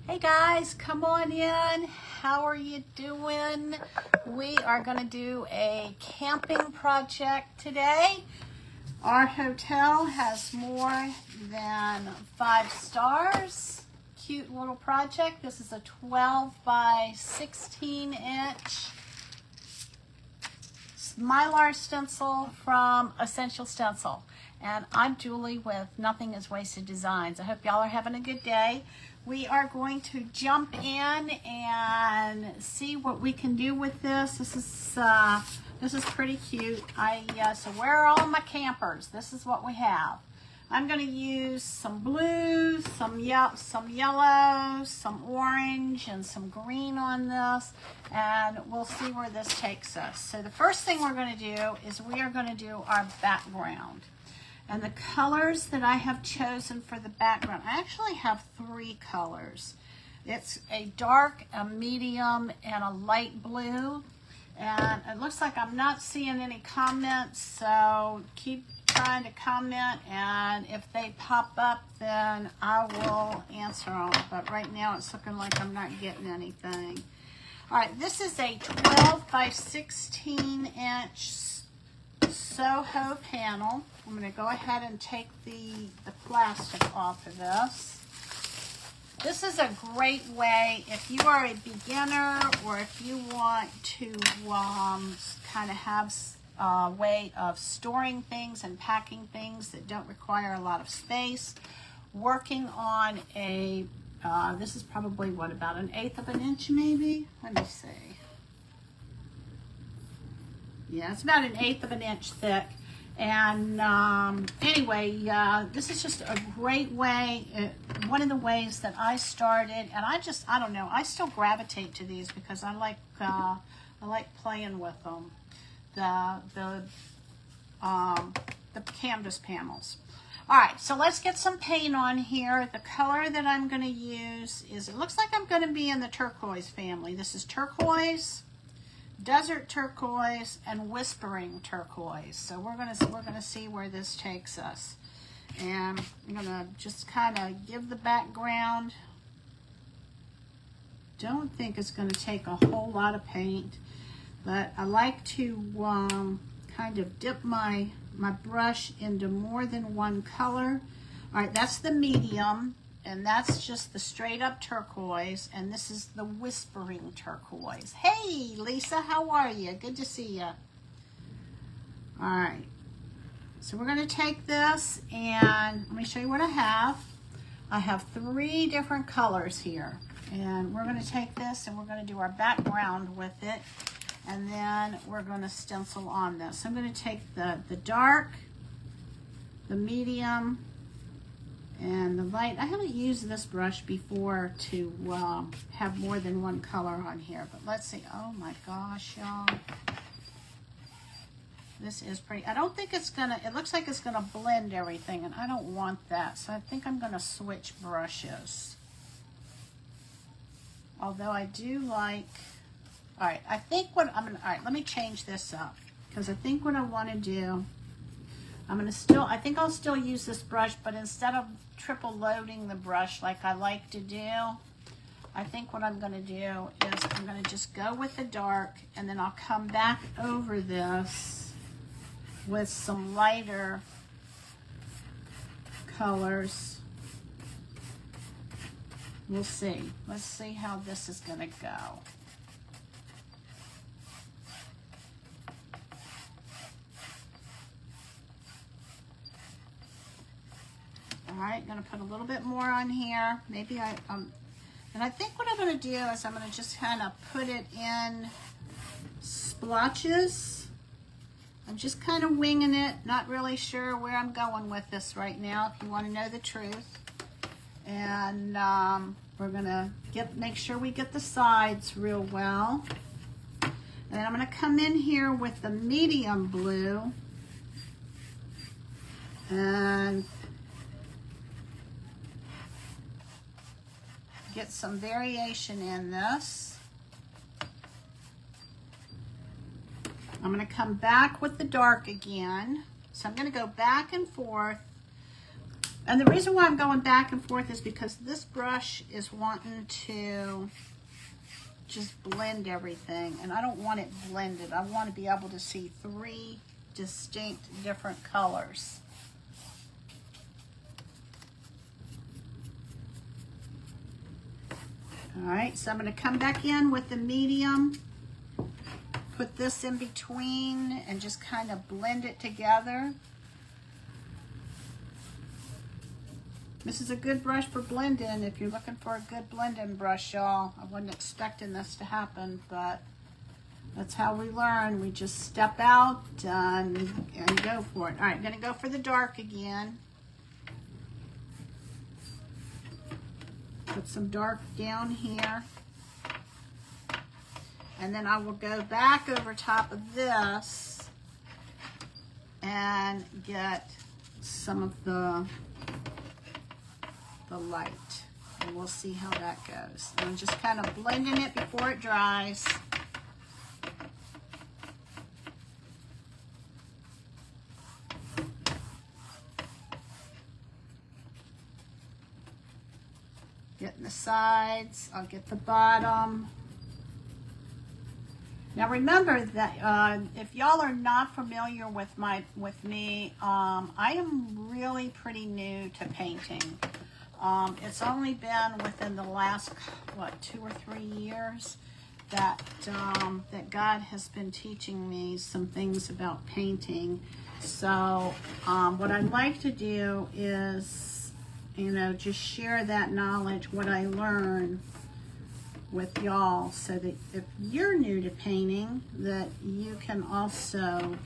Hey guys, come on in. How are you doing? We are going to do a camping project today. Our hotel has more than 5 stars. Cute little project. This is a 12 by 16 inch Mylar stencil from Essential Stencil. And I'm Julie with Nothing is Wasted Designs. I hope y'all are having a good day. We are going to jump in and see what we can do with this. This is pretty cute. So where are all my campers? This is what we have. I'm going to use some blues, some yellow, some orange, and some green on this, and we'll see where this takes us. So the first thing we're going to do is we are going to do our background. And the colors that I have chosen for the background, I actually have 3 colors. It's a dark, a medium, and a light blue. And it looks like I'm not seeing any comments, so keep trying to comment, and if they pop up, then I will answer them. But right now it's looking like I'm not getting anything. All right, this is a 12 by 16 inch Soho panel. I'm going to go ahead and take the plastic off of this. This is a great way if you are a beginner or if you want to kind of have a way of storing things and packing things that don't require a lot of space. Working on a, this is probably what, about 1/8 of an inch maybe? Let me see. Yeah, it's about 1/8 of an inch thick. And anyway, this is just a great way, one of the ways that I started, and I don't know, I still gravitate to these because I like playing with them, the canvas panels. All right, so let's get some paint on here. The color that I'm going to use is, it looks like I'm going to be in the turquoise family. This is turquoise, desert turquoise, and whispering turquoise. So we're gonna see where this takes us, and I'm gonna just kind of give the background. Don't think it's going to take a whole lot of paint, but I like to kind of dip my brush into more than one color. All right, that's the medium. And that's just the straight up turquoise, and this is the whispering turquoise. Hey, Lisa, how are you? Good to see you. All right, so we're going to take this, and let me show you what I have. I have 3 different colors here, and we're going to take this, and we're going to do our background with it, and then we're going to stencil on this. I'm going to take the dark, the medium, and the light. I haven't used this brush before to have more than one color on here, but let's see. Oh my gosh, y'all. This is pretty. I don't think it's gonna, it looks like it's gonna blend everything, and I don't want that, so I think I'm gonna switch brushes. Although I do like, all right, I think what I'm gonna, all right, let me change this up, because I think what I want to do, I think I'll still use this brush, but instead of triple loading the brush like I like to do, I think what I'm going to do is I'm going to just go with the dark, and then I'll come back over this with some lighter colors. We'll see. Let's see how this is going to go. All right, going to put a little bit more on here. Maybe and I think what I'm going to do is I'm going to just kind of put it in splotches. I'm just kind of winging it, not really sure where I'm going with this right now, if you want to know the truth. And we're going to make sure we get the sides real well. And then I'm going to come in here with the medium blue and get some variation in this. I'm going to come back with the dark again. So I'm going to go back and forth And the reason why I'm going back and forth is because this brush is wanting to just blend everything, and I don't want it blended. I want to be able to see 3 distinct different colors. All right, so I'm going to come back in with the medium, put this in between, and just kind of blend it together. This is a good brush for blending if you're looking for a good blending brush, y'all. I wasn't expecting this to happen, but that's how we learn. We just step out and go for it. All right, I'm gonna go for the dark again. Put some dark down here. And then I will go back over top of this and get some of the light, and we'll see how that goes. And I'm just kind of blending it before it dries. Getting the sides, I'll get the bottom. Now remember that if y'all are not familiar with me, I am really pretty new to painting. It's only been within the last, 2 or 3 years that God has been teaching me some things about painting. So what I'd like to do is, just share that knowledge, what I learn with y'all, so that if you're new to painting, that you can also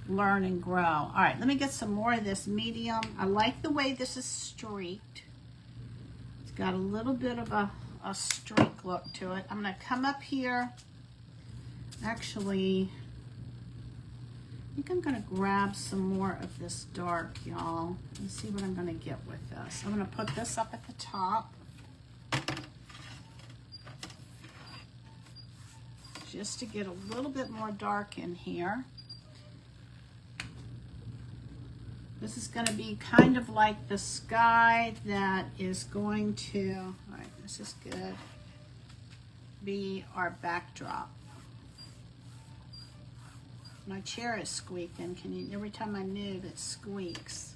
learn and grow. All right, let me get some more of this medium. I like the way this is streaked. It's got a little bit of a streak look to it. I'm going to come up here. Actually, I think I'm going to grab some more of this dark, y'all, and see what I'm going to get with this. I'm going to put this up at the top, just to get a little bit more dark in here. This is going to be kind of like the sky that is going to, all right, this is good, be our backdrop. My chair is squeaking. Every time I move, it squeaks.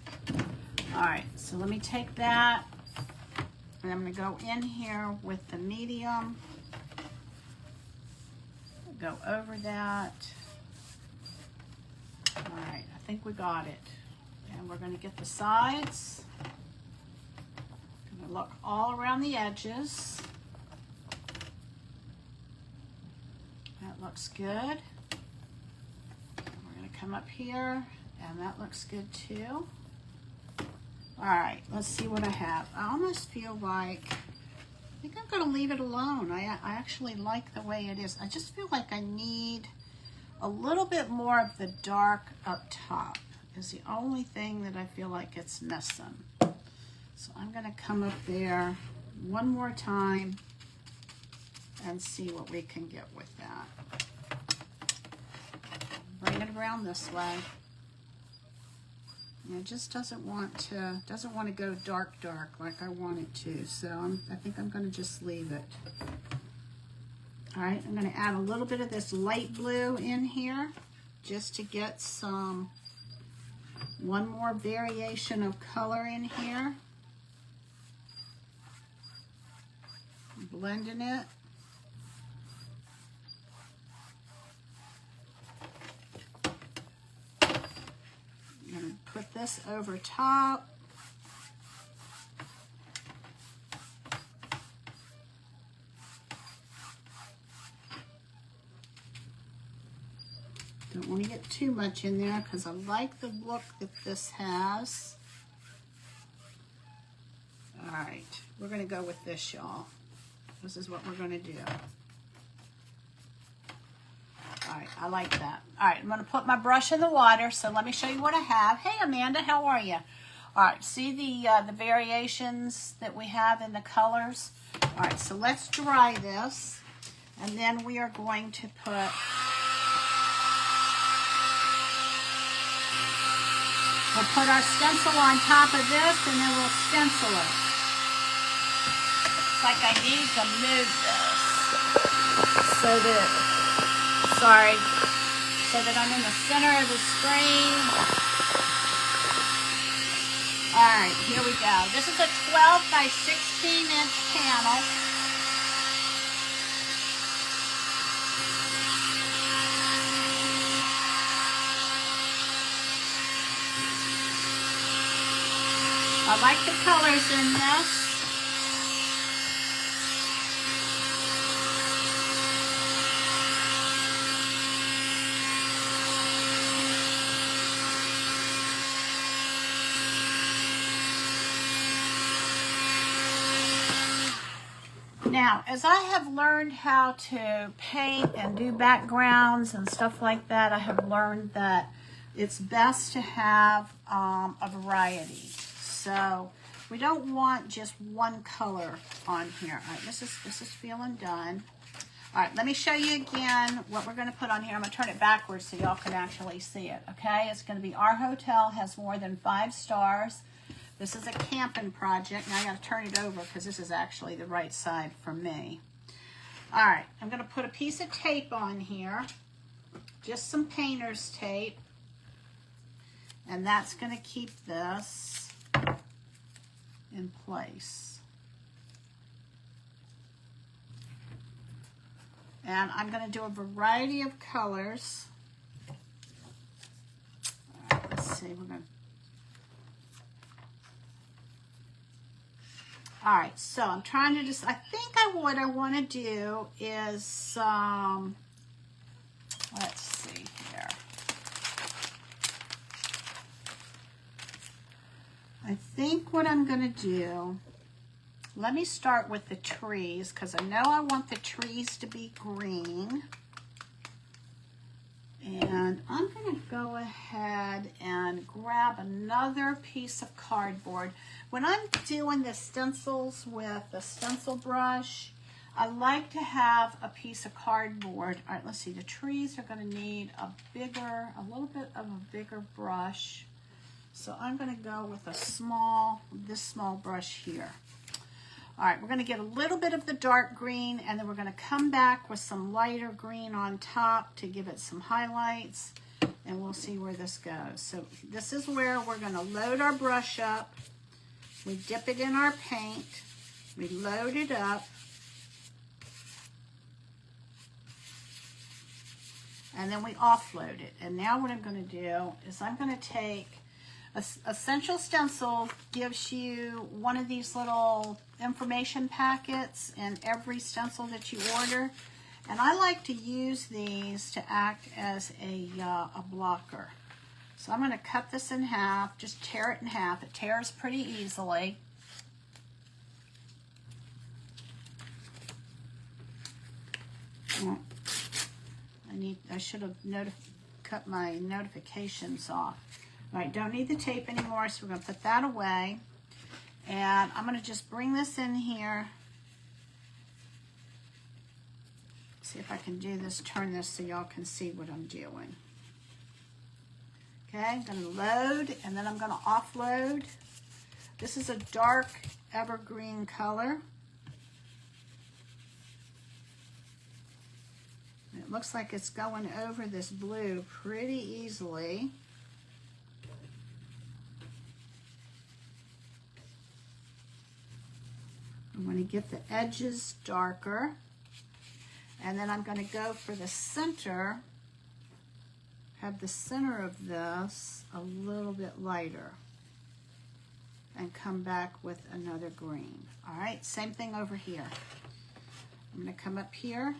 All right, so let me take that, and I'm going to go in here with the medium. Go over that. All right, I think we got it. And we're going to get the sides. Going to look all around the edges. That looks good. We're going to come up here, and that looks good too. All right, let's see what I have. I almost feel like, I think I'm going to leave it alone. I actually like the way it is. I just feel like I need a little bit more of the dark up top. Is the only thing that I feel like it's missing. So I'm going to come up there one more time and see what we can get with that. Bring it around this way. And it just doesn't want to go dark like I want it to. So I think I'm going to just leave it. All right, I'm going to add a little bit of this light blue in here just to get one more variation of color in here. Blending it. I'm going to put this over top. Don't want to get too much in there because I like the look that this has. All right, we're going to go with this, y'all. This is what we're going to do. All right, I like that. All right, I'm going to put my brush in the water, so let me show you what I have. Hey, Amanda, how are you? All right, see the variations that we have in the colors? All right, so let's dry this, and then we are going to put We'll put our stencil on top of this and then we'll stencil it. It's like I need to move this so that I'm in the center of the screen. All right, here we go. This is a 12 by 16 inch panel. I like the colors in this. Now, as I have learned how to paint and do backgrounds and stuff like that, I have learned that it's best to have a variety. So we don't want just one color on here. All right, this is feeling done. All right, let me show you again what we're going to put on here. I'm going to turn it backwards so y'all can actually see it, okay? It's going to be our hotel has more than 5 stars. This is a camping project. Now I got to turn it over because this is actually the right side for me. All right, I'm going to put a piece of tape on here, just some painter's tape, and that's going to keep this in place. And I'm going to do a variety of colors. All right, let's see. All right, so I'm trying to just, I think what I want to do is, let's see here. I think what I'm going to do, let me start with the trees because I know I want the trees to be green. And I'm going to go ahead and grab another piece of cardboard. When I'm doing the stencils with the stencil brush, I like to have a piece of cardboard. All right, let's see. The trees are going to need a little bit of a bigger brush. So I'm going to go with this small brush here. All right, we're going to get a little bit of the dark green, and then we're going to come back with some lighter green on top to give it some highlights, and we'll see where this goes. So this is where we're going to load our brush up. We dip it in our paint. We load it up. And then we offload it. And now what I'm going to do is I'm going to take Essential Stencil gives you one of these little information packets in every stencil that you order. And I like to use these to act as a blocker. So I'm going to cut this in half, just tear it in half. It tears pretty easily. I should have cut my notifications off. All right, don't need the tape anymore, so we're going to put that away. And I'm going to just bring this in here. See if I can do this, turn this so y'all can see what I'm doing. Okay, I'm going to load, and then I'm going to offload. This is a dark evergreen color. It looks like it's going over this blue pretty easily. I'm going to get the edges darker, and then I'm going to go for the center, have the center of this a little bit lighter, and come back with another green. All right, same thing over here. I'm going to come up here.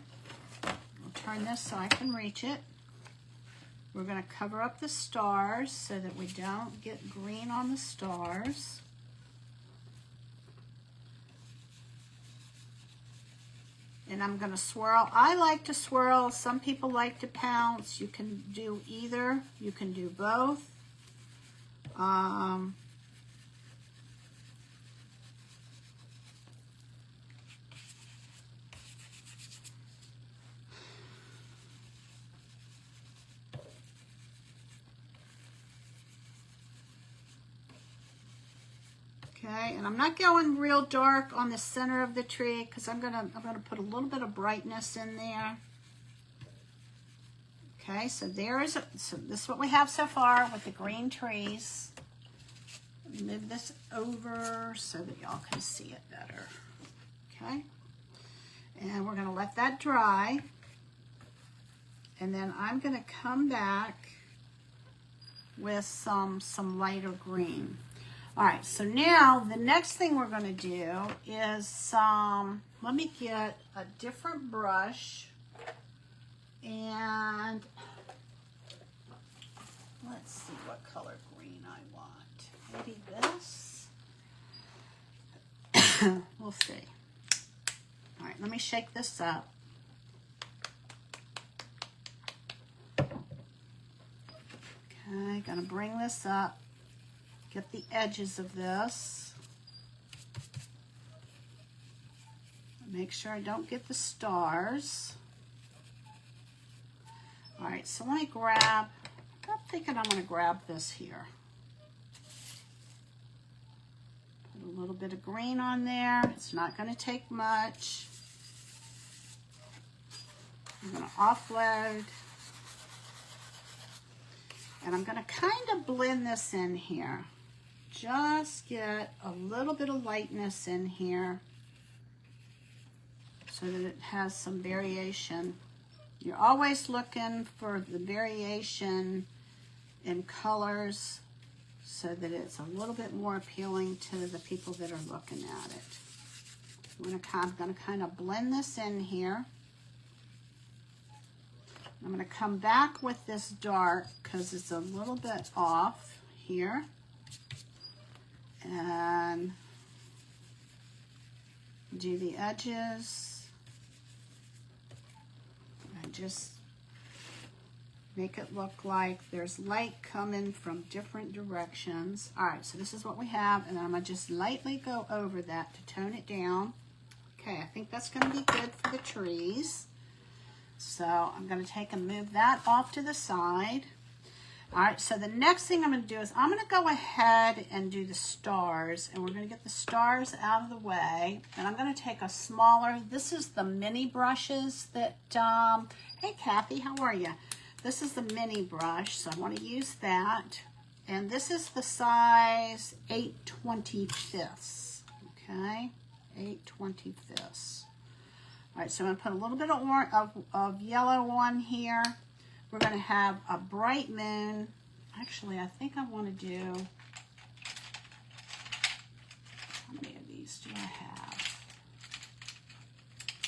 I'll turn this so I can reach it. We're going to cover up the stars so that we don't get green on the stars. And I'm going to swirl. I like to swirl. Some people like to pounce. You can do either. You can do both. Okay, and I'm not going real dark on the center of the tree because I'm gonna put a little bit of brightness in there. Okay, so so this is what we have so far with the green trees. Move this over so that y'all can see it better. Okay, and we're gonna let that dry, and then I'm gonna come back with some lighter green. All right, so now the next thing we're going to do is let me get a different brush, and let's see what color green I want. Maybe this? We'll see. All right, let me shake this up. Okay, gonna bring this up. Get the edges of this. Make sure I don't get the stars. All right, so let me grab, I'm thinking I'm gonna grab this here. Put a little bit of green on there. It's not gonna take much. I'm gonna offload. And I'm gonna kind of blend this in here. Just get a little bit of lightness in here so that it has some variation. You're always looking for the variation in colors so that it's a little bit more appealing to the people that are looking at it. I'm gonna kind of blend this in here. I'm gonna come back with this dark because it's a little bit off here. And do the edges and just make it look like there's light coming from different directions. All right, so this is what we have, and then I'm gonna just lightly go over that to tone it down. Okay, I think that's gonna be good for the trees. So I'm gonna take and move that off to the side. All right, so the next thing I'm going to do is I'm going to go ahead and do the stars, and we're going to get the stars out of the way. And I'm going to take a smaller, this is the mini brushes that, hey Kathy, how are you? This is the mini brush, so I want to use that. And this is the size 8/25, okay? 8/25. All right, so I'm going to put a little bit of yellow on here. We're going to have a bright moon. Actually, I think I want to do, how many of these do I have?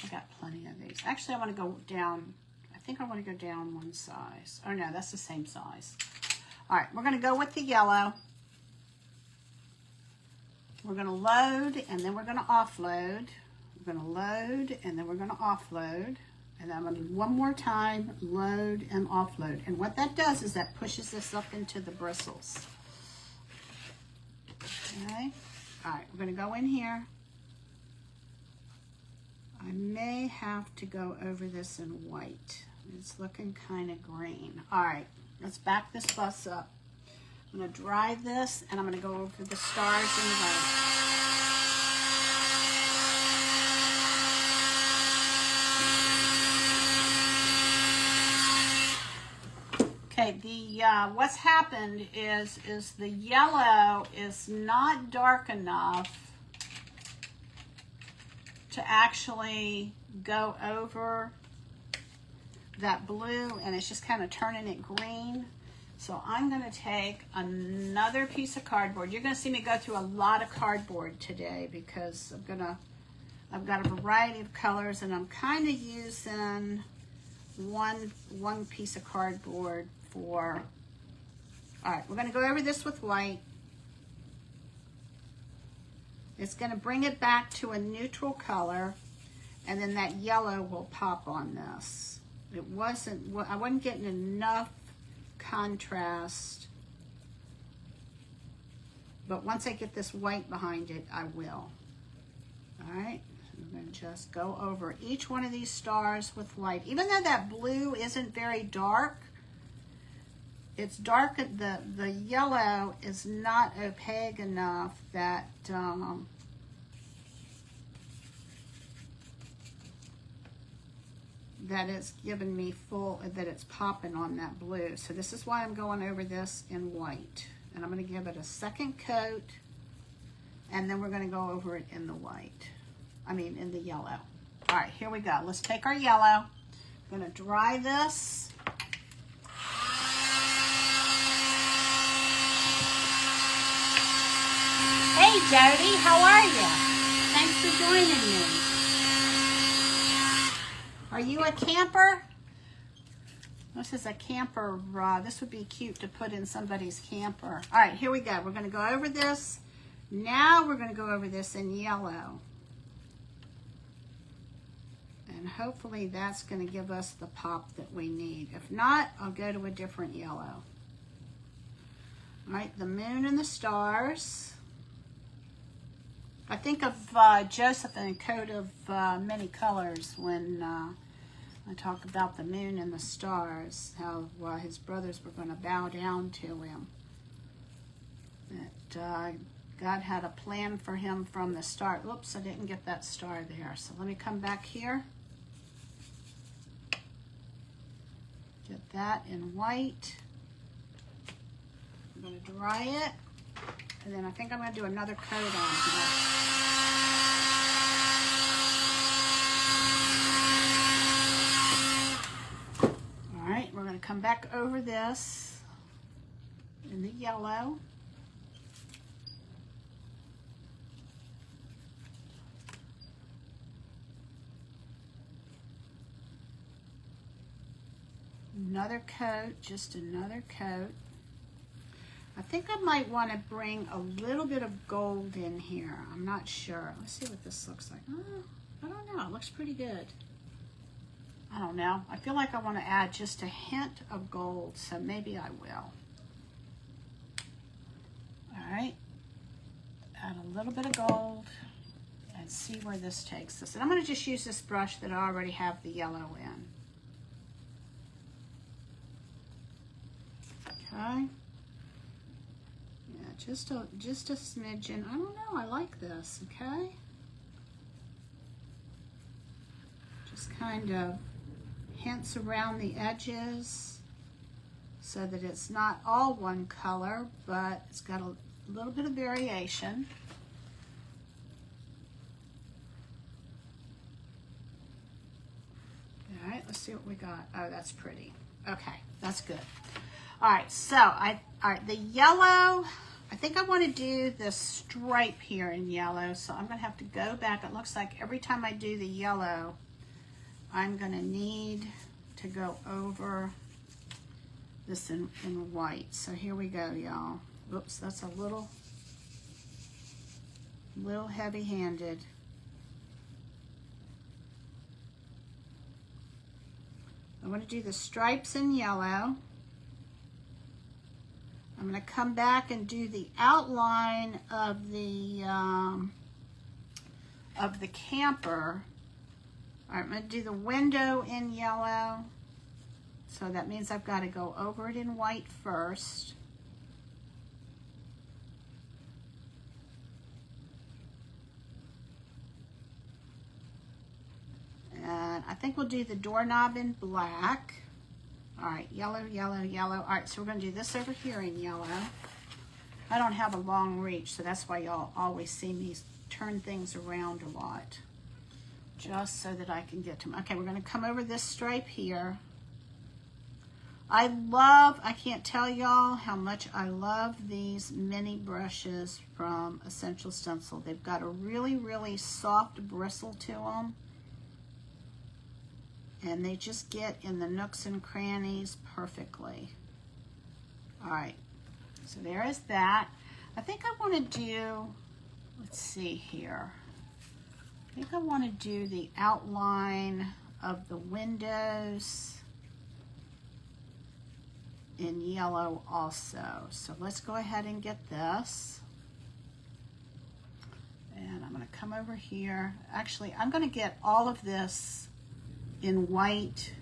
I got plenty of these. Actually, I want to go down, I think I want to go down one size. Oh no, that's the same size. All right, we're going to go with the yellow. We're going to load, and then we're going to offload. We're going to load, and then we're going to offload. And I'm going to do one more time, load and offload. And what that does is that pushes this up into the bristles. Okay. All right, we're going to go in here. I may have to go over this in white. It's looking kind of green. All right, let's back this bus up. I'm going to dry this, and I'm going to go over the stars in the white. Okay, what's happened is the yellow is not dark enough to actually go over that blue, and it's just kind of turning it green. So I'm going to take another piece of cardboard. You're going to see me go through a lot of cardboard today because I've got a variety of colors, and I'm kind of using one piece of cardboard for, all right, we're going to go over this with white. It's going to bring it back to a neutral color, and then that yellow will pop on this. I wasn't getting enough contrast, but once I get this white behind it, I will. All right, I'm going to just go over each one of these stars with white. Even though that blue isn't very dark, it's dark. The yellow is not opaque enough that that it's giving me full, that it's popping on that blue. So this is why I'm going over this in white. And I'm going to give it a second coat, and then we're going to go over it in the white. I mean, in the yellow. All right, here we go. Let's take our yellow. I'm going to dry this. Hey, Jody, how are you? Thanks for joining me. Are you a camper? This is a camper. This would be cute to put in somebody's camper. All right, here we go. We're going to go over this. Now we're going to go over this in yellow. And hopefully that's going to give us the pop that we need. If not, I'll go to a different yellow. All right, the moon and the stars. I think of Joseph in A Coat of Many Colors when I talk about the moon and the stars, how his brothers were going to bow down to him. That God had a plan for him from the start. Whoops, I didn't get that star there. So let me come back here. Get that in white. I'm going to dry it. And then I think I'm going to do another coat on here. Alright, we're going to come back over this in the yellow. Another coat, just another coat. I think I might want to bring a little bit of gold in here. I'm not sure. Let's see what this looks like. Oh, I don't know. It looks pretty good. I don't know. I feel like I want to add just a hint of gold, so maybe I will. All right. Add a little bit of gold and see where this takes us. And I'm going to just use this brush that I already have the yellow in. Okay. Just a smidgen. I don't know. I like this. Okay. Just kind of hints around the edges so that it's not all one color, but it's got a little bit of variation. All right. Let's see what we got. Oh, that's pretty. Okay, that's good. All right. So all right. The yellow. I think I want to do the stripe here in yellow, so I'm going to have to go back. It looks like every time I do the yellow, I'm going to need to go over this in white. So here we go, y'all. Oops, that's a little heavy-handed. I want to do the stripes in yellow. I'm going to come back and do the outline of the camper. All right, I'm going to do the window in yellow. So that means I've got to go over it in white first. And I think we'll do the doorknob in black. All right, yellow, yellow, yellow. All right, so we're going to do this over here in yellow. I don't have a long reach, so that's why y'all always see me turn things around a lot, just so that I can get to them. Okay, we're going to come over this stripe here. I can't tell y'all how much I love these mini brushes from Essential Stencil. They've got a really, really soft bristle to them. And they just get in the nooks and crannies perfectly. All right, so there is that. I think I want to do, let's see here. I think I want to do the outline of the windows in yellow also. So let's go ahead and get this. And I'm going to come over here. Actually, I'm going to get all of this in white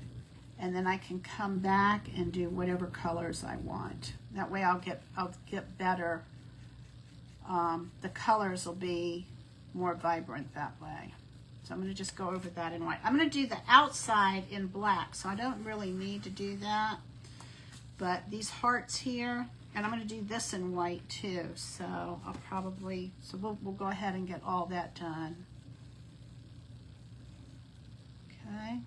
and then I can come back and do whatever colors I want. That way I'll get better. The colors will be more vibrant that way. So I'm going to just go over that in white. I'm going to do the outside in black, so I don't really need to do that. But these hearts here, and I'm going to do this in white too. So I'll probably, so we'll go ahead and get all that done. Okay.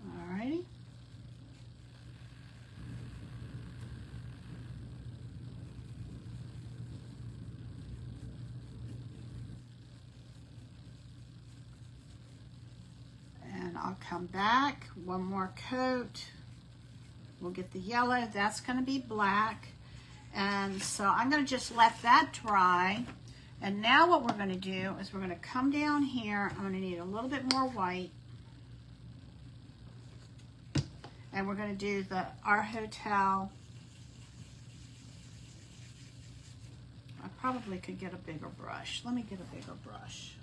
Alrighty. And I'll come back, one more coat. We'll get the yellow, that's going to be black. And so I'm going to just let that dry. And now what we're going to do is we're going to come down here. I'm going to need a little bit more white. And we're going to do our hotel. I probably could get a bigger brush. Let me get a bigger brush.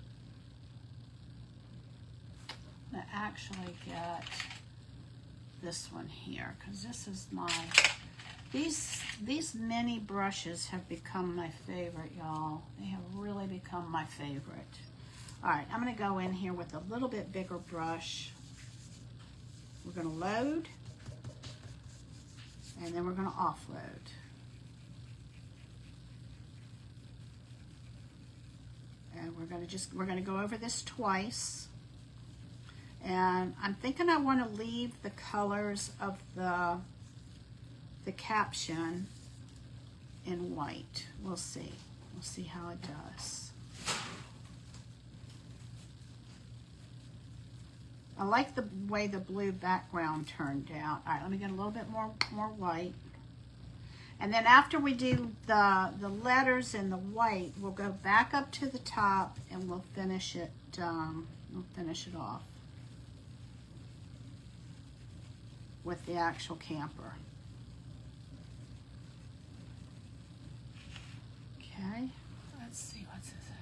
I'm going to actually get this one here, because this is my, these mini brushes have become my favorite, y'all. They have really become my favorite. All right, I'm going to go in here with a little bit bigger brush. We're going to load, and then we're going to offload. And we're going to go over this twice. And I'm thinking I want to leave the colors of the caption in white. We'll see. We'll see how it does. I like the way the blue background turned out. All right, let me get a little bit more white. And then after we do the letters in the white, we'll go back up to the top and we'll finish it. We'll finish it off with the actual camper. Okay, let's see, what's this say?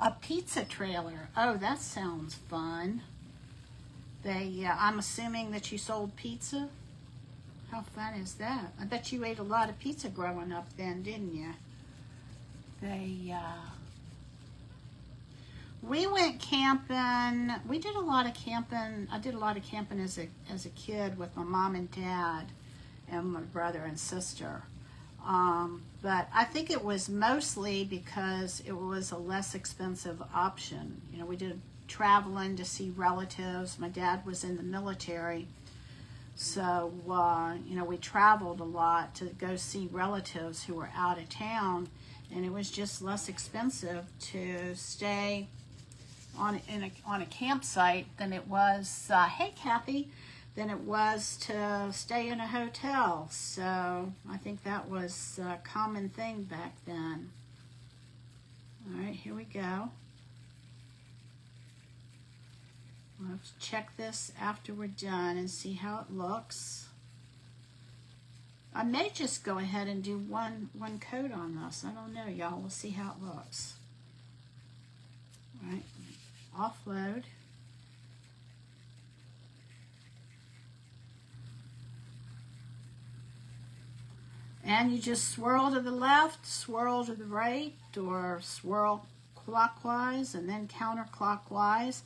A pizza trailer. Oh, that sounds fun. I'm assuming that you sold pizza? How fun is that? I bet you ate a lot of pizza growing up then, didn't you? We went camping. We did a lot of camping. I did a lot of camping as a kid with my mom and dad and my brother and sister. But I think it was mostly because it was a less expensive option. You know, we did traveling to see relatives. My dad was in the military. So, you know, we traveled a lot to go see relatives who were out of town. And it was just less expensive to stay on a campsite than it was, hey Kathy, than it was to stay in a hotel. So I think that was a common thing back then. All right, here we go. Let's check this after we're done and see how it looks. I may just go ahead and do one coat on this. I don't know, y'all. We'll see how it looks. All right, offload. And you just swirl to the left, swirl to the right, or swirl clockwise and then counterclockwise.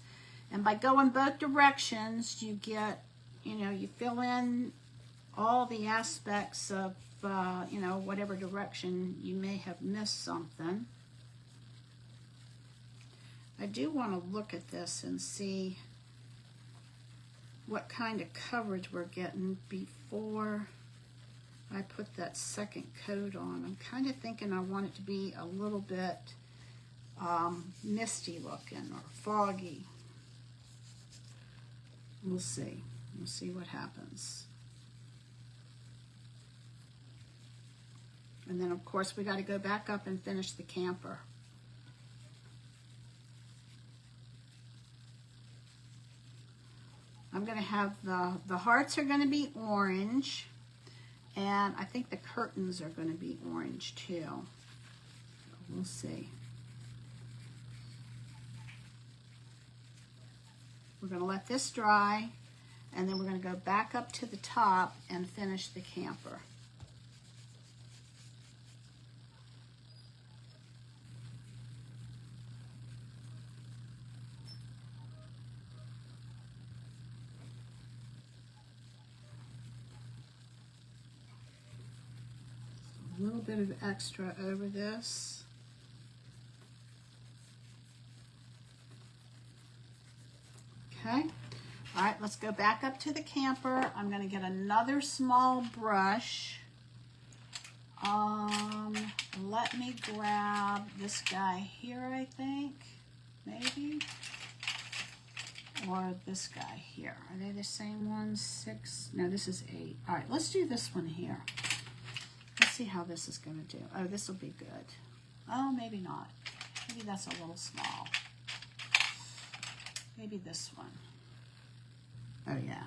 And by going both directions, you get, you know, you fill in all the aspects of, you know, whatever direction you may have missed something. I do want to look at this and see what kind of coverage we're getting before I put that second coat on. I'm kind of thinking I want it to be a little bit misty looking or foggy. We'll see. We'll see what happens. And then, of course, we got to go back up and finish the camper. I'm going to have the hearts are going to be orange. And I think the curtains are going to be orange too. We'll see. We're going to let this dry, and then we're going to go back up to the top and finish the camper. A little bit of extra over this. Okay. All right, let's go back up to the camper. I'm going to get another small brush. Let me grab this guy here, I think, maybe. Or this guy here. Are they the same ones? 6? No, this is 8. All right, let's do this one here. Let's see how this is going to do. Oh, this will be good. Oh, maybe not. Maybe that's a little small. Maybe this one. Oh, yeah.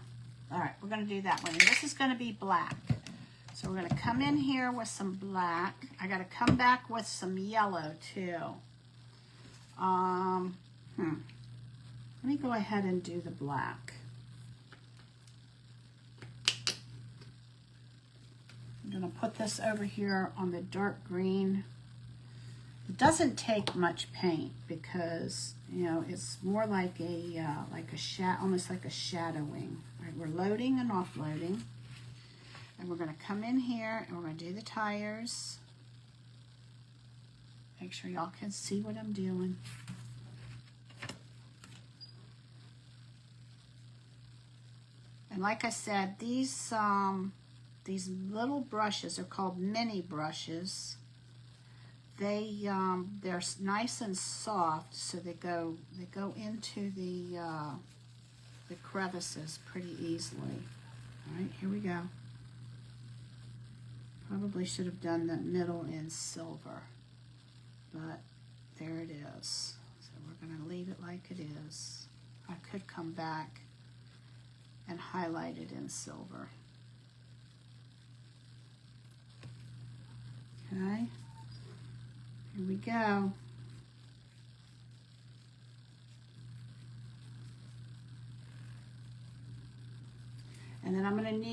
All right, we're going to do that one. And this is going to be black. So we're going to come in here with some black. I got to come back with some yellow, too. Let me go ahead and do the black. I'm going to put this over here on the dark green. It doesn't take much paint because, you know, it's more like a almost like a shadowing. All right, we're loading and offloading, and we're going to come in here and we're going to do the tires. Make sure y'all can see what I'm doing. And like I said, these little brushes are called mini brushes. They're nice and soft, so they go into the crevices pretty easily. All right, here we go. Probably should have done the middle in silver, but there it is. So we're going to leave it like it is. I could come back and highlight it in silver. Okay. Here we go. And then I'm going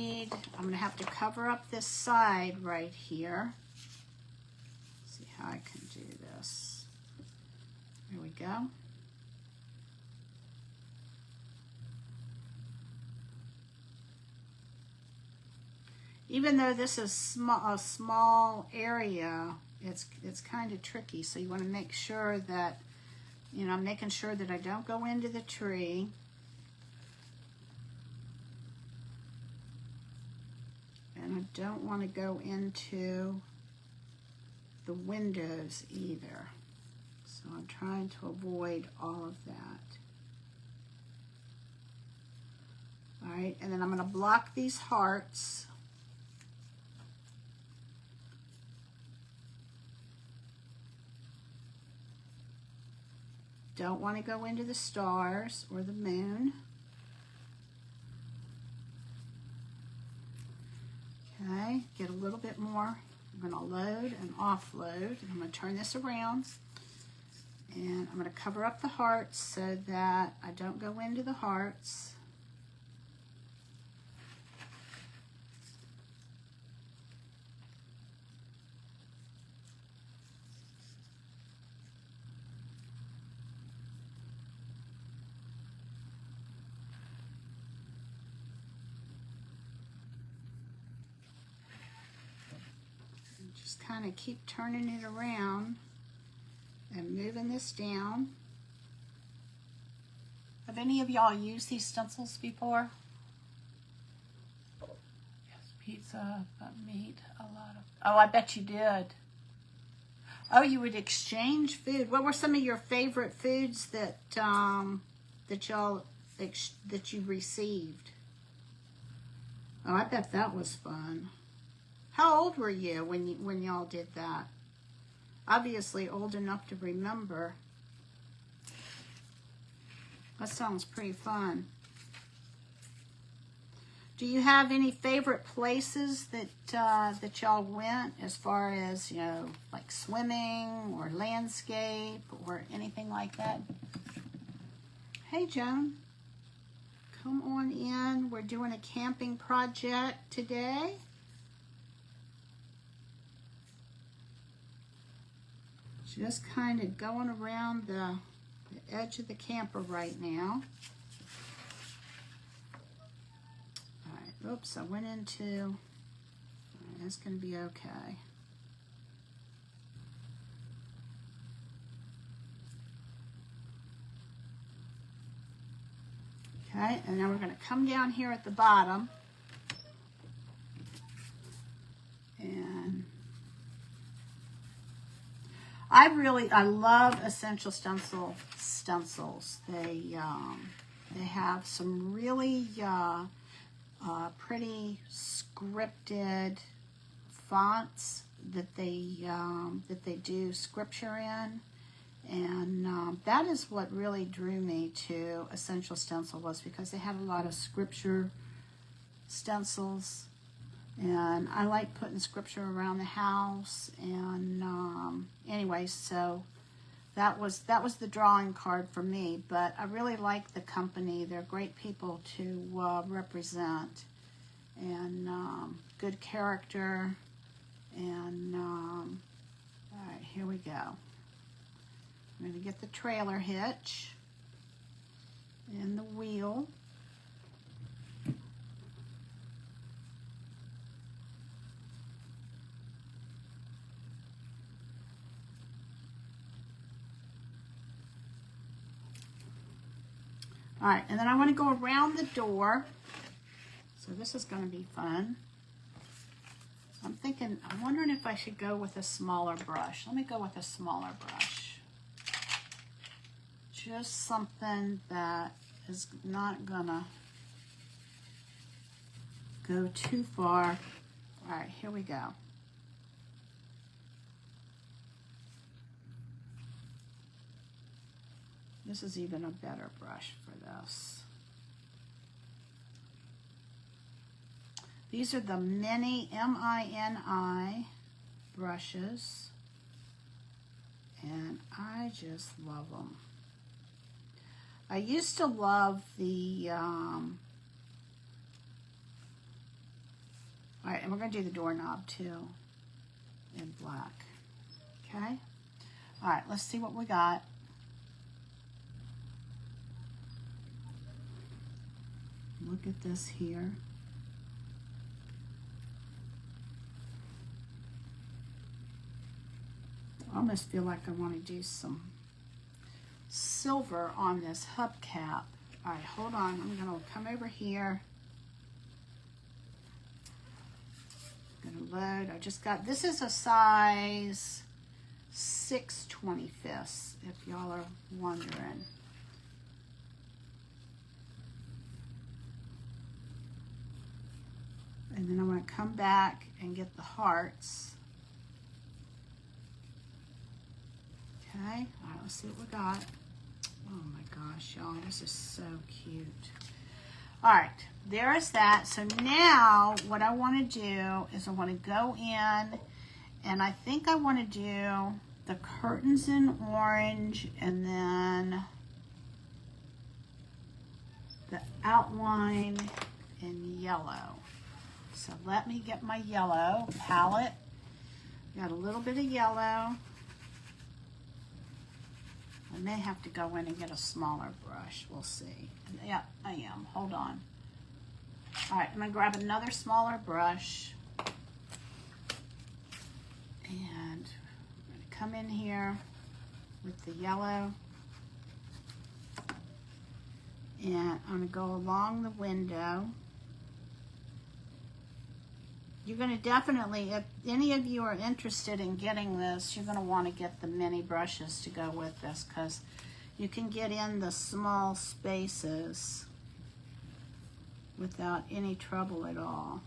to have to cover up this side right here. See how I can do this. There we go. Even though this is a small area, it's kind of tricky. So you want to make sure that, you know, I'm making sure that I don't go into the tree. And I don't want to go into the windows either. So I'm trying to avoid all of that. All right, and then I'm going to block these hearts. Don't want to go into the stars or the moon. Okay, get a little bit more. I'm going to load and offload. And I'm going to turn this around. And I'm going to cover up the hearts so that I don't go into the hearts. Kind of keep turning it around and moving this down. Have any of y'all used these stencils before? Yes, pizza, meat, a lot of. Oh, I bet you did. Oh, you would exchange food. What were some of your favorite foods that that you received? Oh, I bet that was fun. How old were you when y'all did that? Obviously old enough to remember. That sounds pretty fun. Do you have any favorite places that that y'all went, as far as, you know, like swimming or landscape or anything like that? Hey, Joan. come on in. We're doing a camping project today. Just kind of going around the edge of the camper right now. All right, oops, I went into, all right, that's going to be okay. Okay, and now we're going to come down here at the bottom. And I love Essential stencils. They have some really pretty scripted fonts that they do scripture in, and that is what really drew me to Essential Stencil, was because they have a lot of scripture stencils. And I like putting scripture around the house, and anyway, so that was the drawing card for me. But I really like the company. They're great people to represent, and good character. And all right, here we go. I'm going to get the trailer hitch and the wheel. All right, and then I want to go around the door. So this is going to be fun. So I'm wondering if I should go with a smaller brush. Let me go with a smaller brush. Just something that is not gonna go too far. All right, here we go. This is even a better brush for this. These are the mini M-I-N-I brushes, and I just love them. I used to love the, all right, and we're going to do the doorknob too in black, okay? All right, let's see what we got. Look at this here. I almost feel like I want to do some silver on this hubcap. All right, hold on. I'm going to come over here. I'm going to load. I just got, this is a size 6/25, if y'all are wondering. And then I'm going to come back and get the hearts. Okay, all right, let's see what we got. Oh my gosh, y'all, this is so cute. All right, there is that. So now what I want to do is I want to go in, and I think I want to do the curtains in orange, and then the outline in yellow. So let me get my yellow palette. Got a little bit of yellow. I may have to go in and get a smaller brush. We'll see. Yeah, I am. Hold on. All right, I'm going to grab another smaller brush. And I'm going to come in here with the yellow. And I'm going to go along the window. You're going to definitely, if any of you are interested in getting this, you're going to want to get the mini brushes to go with this, because you can get in the small spaces without any trouble at all.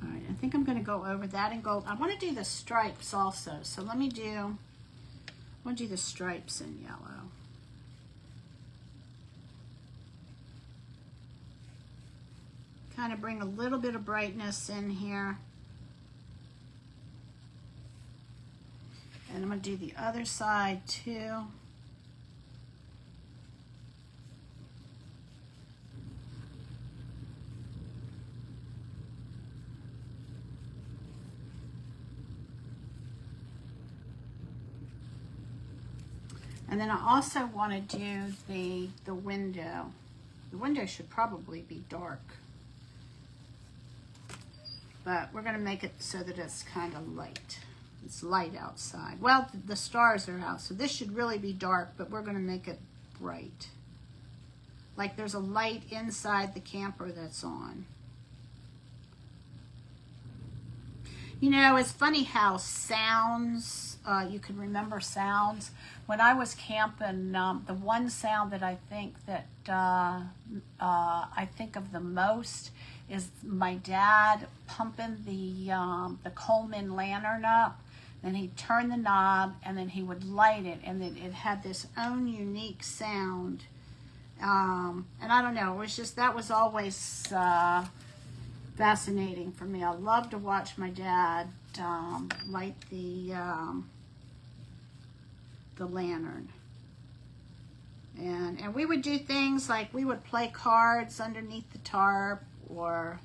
All right, I think I'm going to go over that and go, I want to do the stripes also. So let me do, I want to do the stripes in yellow. Kind of bring a little bit of brightness in here. And I'm going to do the other side too. And then I also want to do the window. The window should probably be dark, but we're going to make it so that it's kind of light. It's light outside. Well, the stars are out, so this should really be dark, but we're going to make it bright. Like there's a light inside the camper that's on. You know, it's funny how sounds, you can remember sounds. When I was camping, the one sound that I think of the most is my dad pumping the Coleman lantern up. Then he'd turn the knob, and then he would light it, and then it had this own unique sound. And I don't know, it was just, that was always fascinating for me. I love to watch my dad light the lantern. And we would do things like we would play cards underneath the tarp, or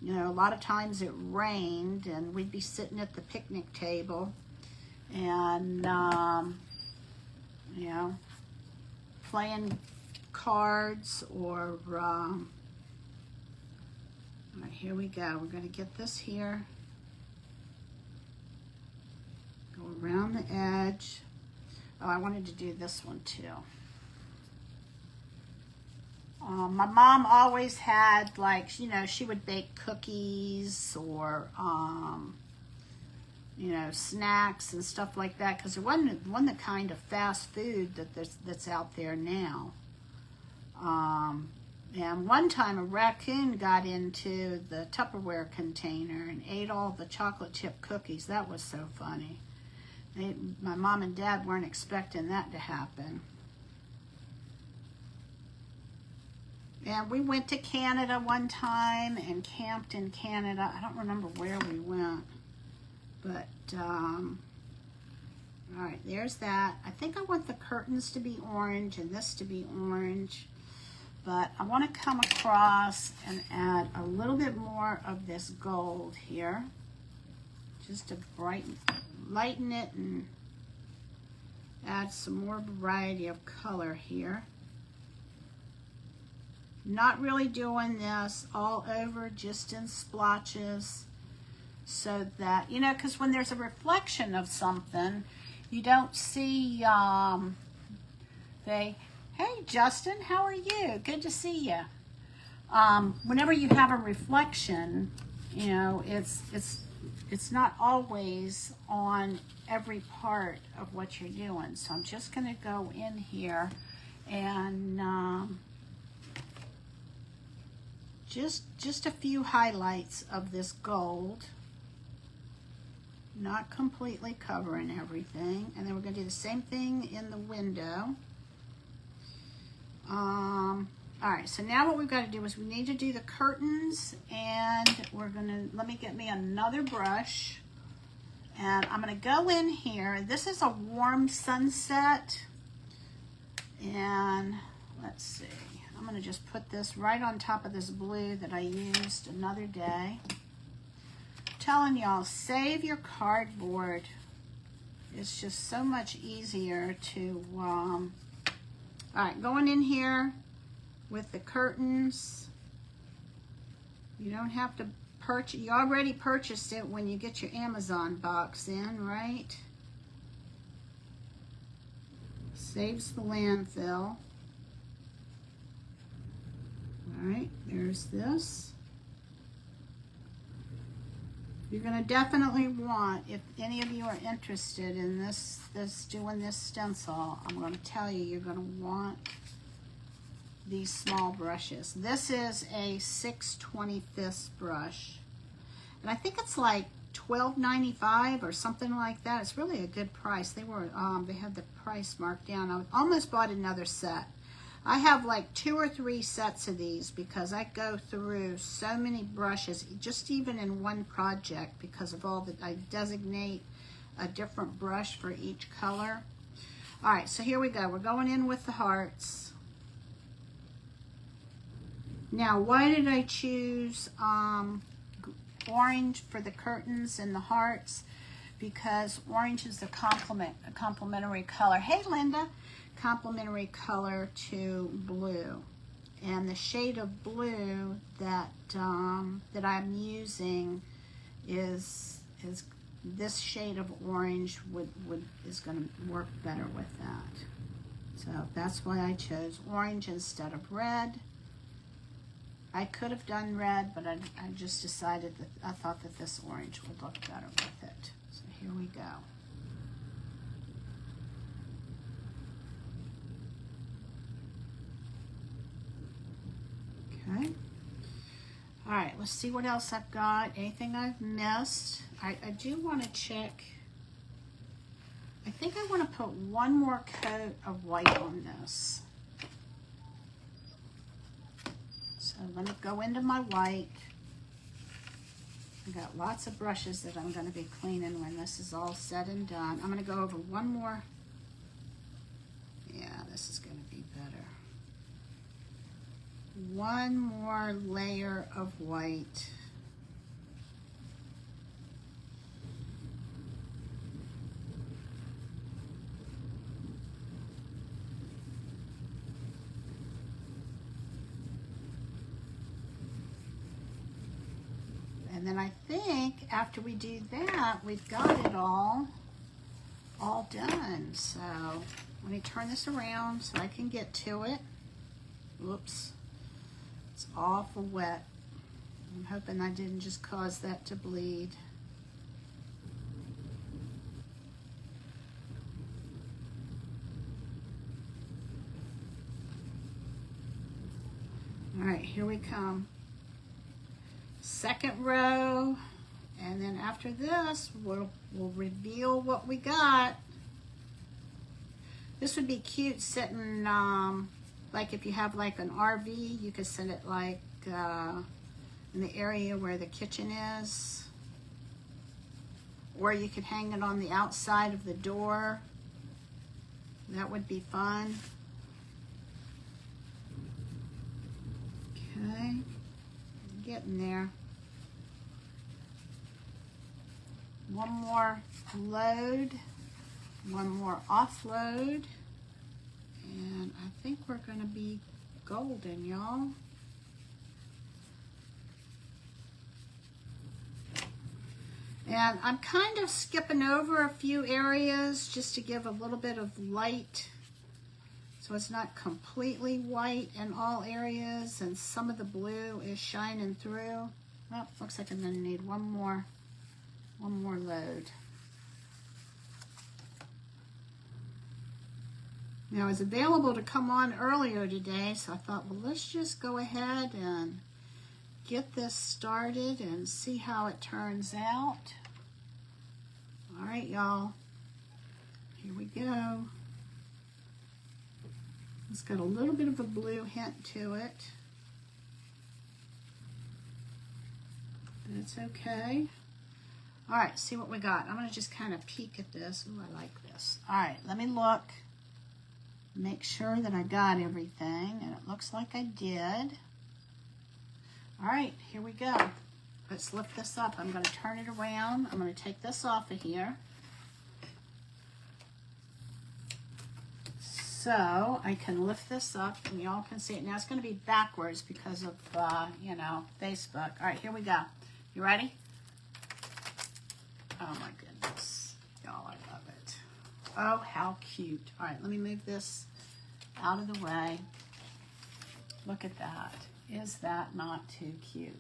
you know, a lot of times it rained and we'd be sitting at the picnic table and you know, playing cards, or all right, here we go. We're going to get this here, go around the edge. Oh, I wanted to do this one too. My mom always had, like, you know, she would bake cookies or, you know, snacks and stuff like that, because there wasn't the kind of fast food that's out there now. And one time a raccoon got into the Tupperware container and ate all the chocolate chip cookies. That was so funny. My mom and dad weren't expecting that to happen. And we went to Canada one time and camped in Canada. I don't remember where we went, but all right, there's that. I think I want the curtains to be orange and this to be orange, but I want to come across and add a little bit more of this gold here, just to lighten it and add some more variety of color here. Not really doing this all over, just in splotches, so that, you know, because when there's a reflection of something, you don't see, hey Justin, how are you? Good to see you. Whenever you have a reflection, you know, it's not always on every part of what you're doing. So I'm just going to go in here and just a few highlights of this gold, not completely covering everything. And then we're going to do the same thing in the window. All right, so now what we've got to do is we need to do the curtains, and we're gonna, let me get me another brush, and I'm gonna go in here. This is a warm sunset, and let's see, I'm gonna just put this right on top of this blue that I used another day. I'm telling y'all, save your cardboard. It's just so much easier to, all right, going in here with the curtains. You don't have to purchase, you already purchased it when you get your Amazon box in, right? Saves the landfill. All right, there's this. You're gonna definitely want, if any of you are interested in this doing this stencil, I'm gonna tell you, you're gonna want these small brushes. This is a 6/25 brush, and I think it's like $12.95 or something like that. It's really a good price. They were they had the price marked down. I almost bought another set. I have like 2 or 3 sets of these because I go through so many brushes, just even in one project, because of all that I designate a different brush for each color. All right, so here we go. We're going in with the hearts. Now, why did I choose orange for the curtains and the hearts? Because orange is a complementary color. Hey, Linda. Complementary color to blue. And the shade of blue that that I'm using is this shade of orange is going to work better with that. So that's why I chose orange instead of red. I could have done red, but I just decided that I thought that this orange would look better with it. So here we go. Okay. All right, let's see what else I've got. Anything I've missed? I do want to check. I think I want to put one more coat of white on this. So let me go into my white. I got lots of brushes that I'm going to be cleaning when this is all said and done. I'm going to go over one more. Yeah, this is going to be better. One more layer of white. And then I think after we do that, we've got it all done. So let me turn this around so I can get to it. Whoops. It's awful wet. I'm hoping I didn't just cause that to bleed. All right, here we come. Second row, and then after this, we'll reveal what we got. This would be cute sitting, like if you have like an RV, you could set it like in the area where the kitchen is. Or you could hang it on the outside of the door. That would be fun. Okay, getting there. One more load, one more offload, and I think we're going to be golden, y'all. And I'm kind of skipping over a few areas just to give a little bit of light so it's not completely white in all areas, and some of the blue is shining through. Well, looks like I'm going to need one more load. Now, it was available to come on earlier today, so I thought, well, let's just go ahead and get this started and see how it turns out. All right, y'all. Here we go. It's got a little bit of a blue hint to it, but it's okay. All right, see what we got. I'm gonna just kind of peek at this. Ooh, I like this. All right, let me look, make sure that I got everything, and it looks like I did. All right, here we go. Let's lift this up. I'm gonna turn it around. I'm gonna take this off of here. So I can lift this up and y'all can see it. Now it's gonna be backwards because of, you know, Facebook. All right, here we go. You ready? Oh my goodness, y'all, I love it. Oh, how cute. All right, let me move this out of the way. Look at that. Is that not too cute?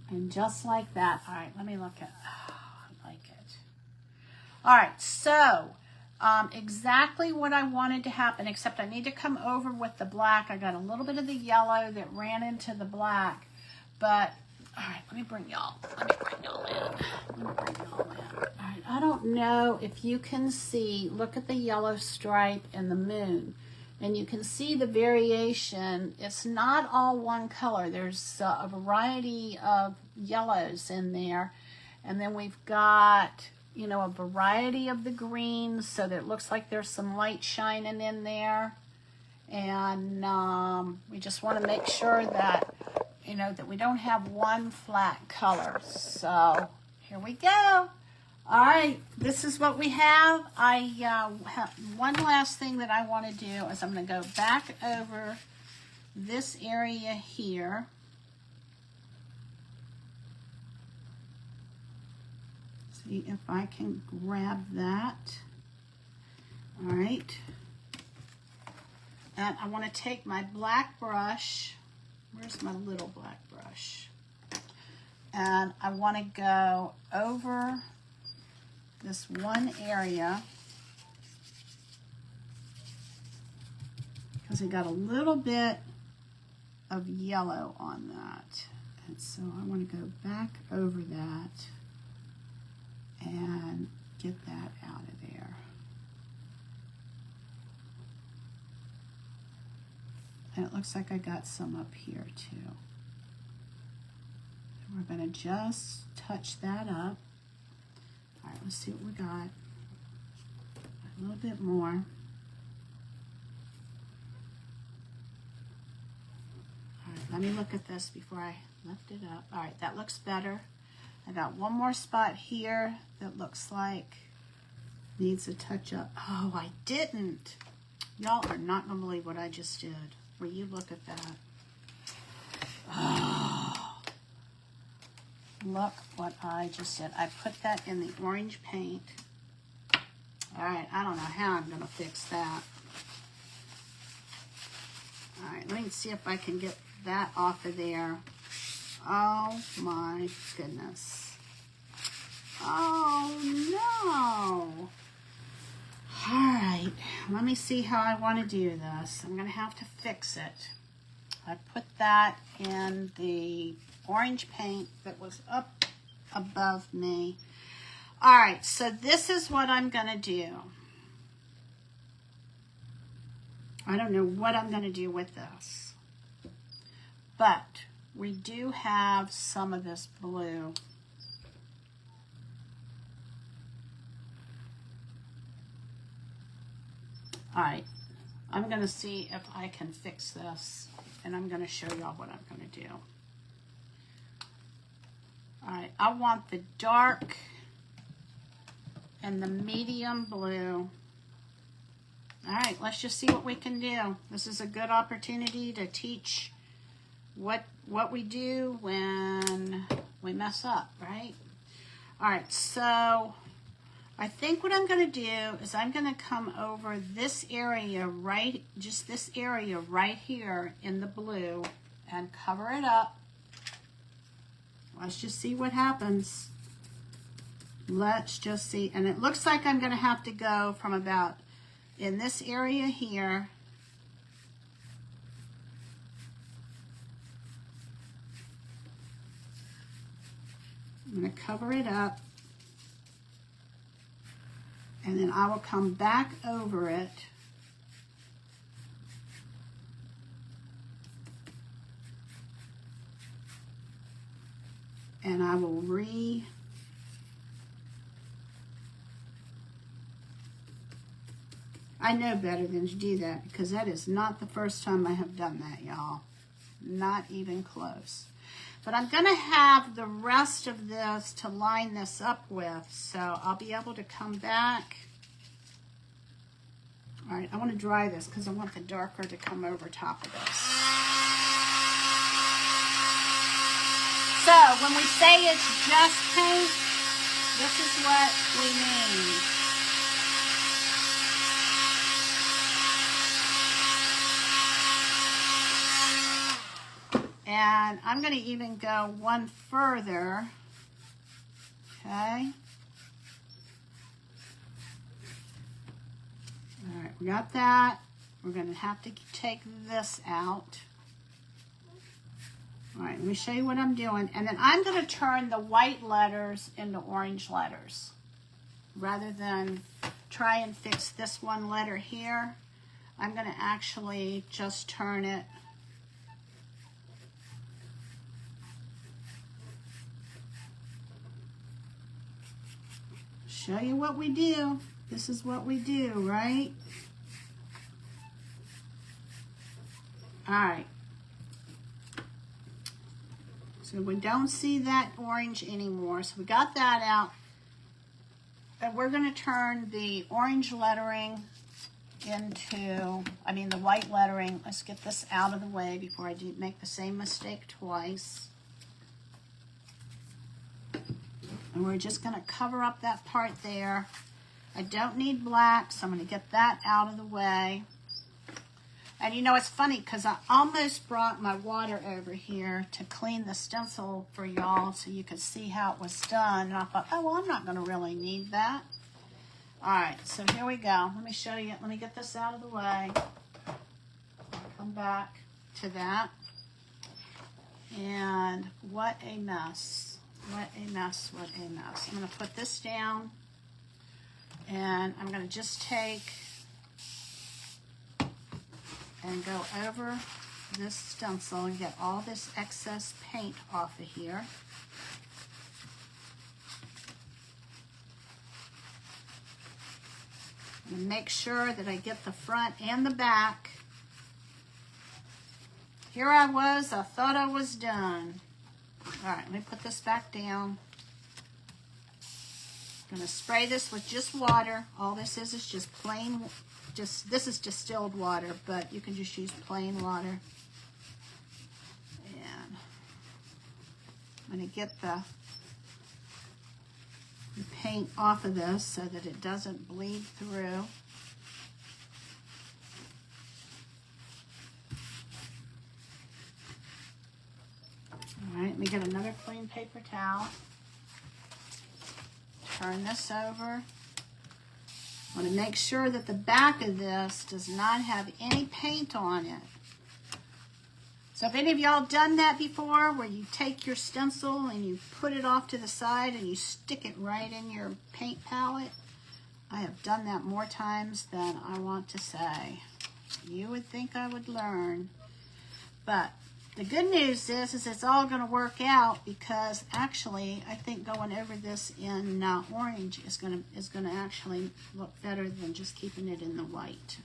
And just like that, all right, let me look at, oh, I like it. All right, so exactly what I wanted to happen, except I need to come over with the black. I got a little bit of the yellow that ran into the black, but all right, let me bring y'all in. All right, I don't know if you can see, look at the yellow stripe and the moon, and you can see the variation. It's not all one color. There's a variety of yellows in there, And then we've got, you know, a variety of the greens so that it looks like there's some light shining in there. And we just want to make sure that, you know, that we don't have one flat color. So here we go. All right, this is what we have. I have one last thing that I want to do is I'm going to go back over this area here. See if I can grab that. All right. And I want to take my black brush. Where's my little black brush? And I want to go over this one area because it got a little bit of yellow on that. And so I want to go back over that and get that out of there. And it looks like I got some up here too. And we're going to just touch that up. All right, let's see what we got. A little bit more. All right, let me look at this before I lift it up. All right, that looks better. I got one more spot here that looks like needs a touch up. Oh, I didn't. Y'all are not going to believe what I just did. Will you look at that? Oh, look what I just did. I put that in the orange paint. All right, I don't know how I'm going to fix that. All right, let me see if I can get that off of there. Oh my goodness. Oh no. All right, let me see how I want to do this. I'm going to have to fix it. I put that in the orange paint that was up above me. All right, so this is what I'm going to do. I don't know what I'm going to do with this, but we do have some of this blue. All right, I'm going to see if I can fix this, and I'm going to show y'all what I'm going to do. All right, I want the dark and the medium blue. All right, let's just see what we can do. This is a good opportunity to teach what we do when we mess up, right? All right, so I think what I'm going to do is I'm going to come over this area right, just this area right here in the blue and cover it up. Let's just see what happens. Let's just see. And it looks like I'm going to have to go from about in this area here. I'm going to cover it up. And then I will come back over it. And I will I know better than to do that because that is not the first time I have done that, y'all. Not even close. But I'm going to have the rest of this to line this up with, so I'll be able to come back. All right, I want to dry this because I want the darker to come over top of this. So when we say it's just paint, this is what we mean. And I'm going to even go one further, okay? All right, we got that. We're going to have to take this out. All right, let me show you what I'm doing. And then I'm going to turn the white letters into orange letters. Rather than try and fix this one letter here, I'm going to actually just turn it show you what we do. This is what we do, right? All right. So we don't see that orange anymore. So we got that out. And we're going to turn the orange lettering into, the white lettering. Let's get this out of the way before I do make the same mistake twice. And we're just going to cover up that part there. I don't need black, so I'm going to get that out of the way. And you know, it's funny because I almost brought my water over here to clean the stencil for y'all so you could see how it was done. And I thought, oh, well, I'm not going to really need that. All right, so here we go. Let me show you. Let me get this out of the way. Come back to that. And what a mess. What a mess, what a mess. I'm going to put this down. And I'm going to just take and go over this stencil and get all this excess paint off of here. And make sure that I get the front and the back. Here I was, I thought I was done. All right, let me put this back down. I'm gonna spray this with just water. All this is just plain, this is distilled water, but you can just use plain water. And I'm gonna get the paint off of this so that it doesn't bleed through. All right, let me get another clean paper towel. Turn this over. I want to make sure that the back of this does not have any paint on it. So if any of y'all done that before, where you take your stencil and you put it off to the side and you stick it right in your paint palette, I have done that more times than I want to say. You would think I would learn. But the good news is it's all going to work out, because actually I think going over this in orange is going to actually look better than just keeping it in the white.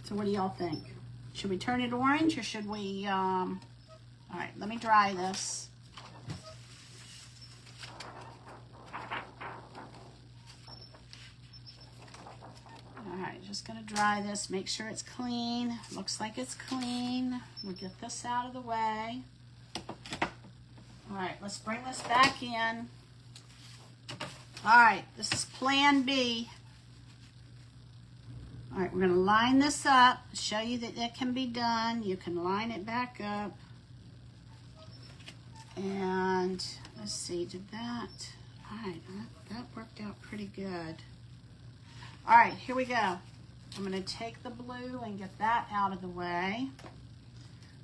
So what do y'all think? Should we turn it orange, or should we, all right, let me dry this. All right, just gonna dry this, make sure it's clean. Looks like it's clean. We'll get this out of the way. All right, let's bring this back in. All right, this is Plan B. All right, we're going to line this up, show you that it can be done. You can line it back up. And let's see, did that? All right, that worked out pretty good. All right, here we go. I'm going to take the blue and get that out of the way.